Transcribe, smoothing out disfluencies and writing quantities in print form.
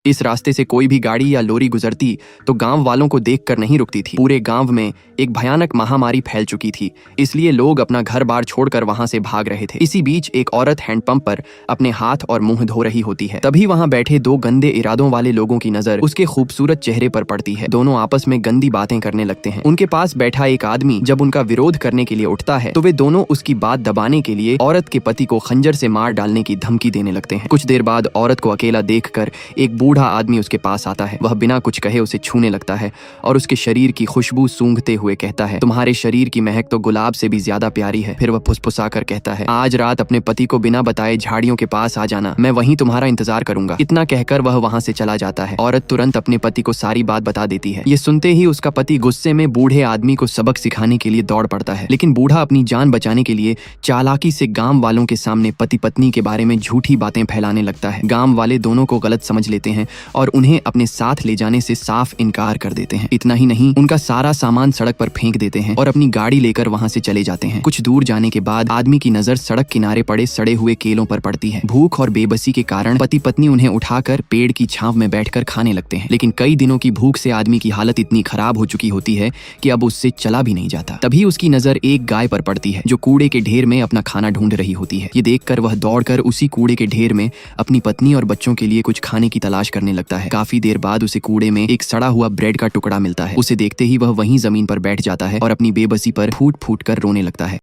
इस रास्ते से कोई भी गाड़ी या लोरी गुजरती तो गांव वालों को देखकर नहीं रुकती थी। पूरे गांव में एक भयानक महामारी फैल चुकी थी, इसलिए लोग अपना घर बार छोड़कर वहां से भाग रहे थे। इसी बीच एक औरत हैंडपंप पर अपने हाथ और मुंह धो रही होती है। तभी वहां बैठे दो गंदे इरादों वाले लोगों की नजर उसके खूबसूरत चेहरे पर पड़ती है। दोनों आपस में गंदी बातें करने लगते हैं। उनके पास बैठा एक आदमी जब उनका विरोध करने के लिए उठता है तो वे दोनों उसकी बात दबाने के लिए औरत के पति को खंजर से मार डालने की धमकी देने लगते हैं। कुछ देर बाद औरत को अकेला देखकर एक बूढ़ा आदमी उसके पास आता है। वह बिना कुछ कहे उसे छूने लगता है और उसके शरीर की खुशबू सूंघते हुए कहता है, तुम्हारे शरीर की महक तो गुलाब से भी ज्यादा प्यारी है। फिर वह फुसफुसाकर कहता है, आज रात अपने पति को बिना बताए झाड़ियों के पास आ जाना, मैं वहीं तुम्हारा इंतजार करूंगा। इतना कहकर वह वहां से चला जाता है। औरत तुरंत अपने पति को सारी बात बता देती है। ये सुनते ही उसका पति गुस्से में बूढ़े आदमी को सबक सिखाने के लिए दौड़ पड़ता है, लेकिन बूढ़ा अपनी जान बचाने के लिए चालाकी से गांव वालों के सामने पति पत्नी के बारे में झूठी बातें फैलाने लगता है। गांव वाले दोनों को गलत समझ लेते हैं और उन्हें अपने साथ ले जाने से साफ इनकार कर देते हैं। इतना ही नहीं, उनका सारा सामान सड़क पर फेंक देते हैं और अपनी गाड़ी लेकर वहां से चले जाते हैं। कुछ दूर जाने के बाद आदमी की नजर सड़क किनारे पड़े सड़े हुए केलों पर पड़ती है। भूख और बेबसी के कारण पति पत्नी उन्हें उठाकर पेड़ की छांव में बैठकर खाने लगते हैं, लेकिन कई दिनों की भूख से आदमी की हालत इतनी खराब हो चुकी होती है कि अब उससे चला भी नहीं जाता। तभी उसकी नजर एक गाय पर पड़ती है जो कूड़े के ढेर में अपना खाना ढूंढ रही होती है। ये देखकर वह दौड़कर उसी कूड़े के ढेर में अपनी पत्नी और बच्चों के लिए कुछ खाने की तलाश करने लगता है। काफी देर बाद उसे कूड़े में एक सड़ा हुआ ब्रेड का टुकड़ा मिलता है। उसे देखते ही वह वहीं जमीन पर बैठ जाता है और अपनी बेबसी पर फूट फूट कर रोने लगता है।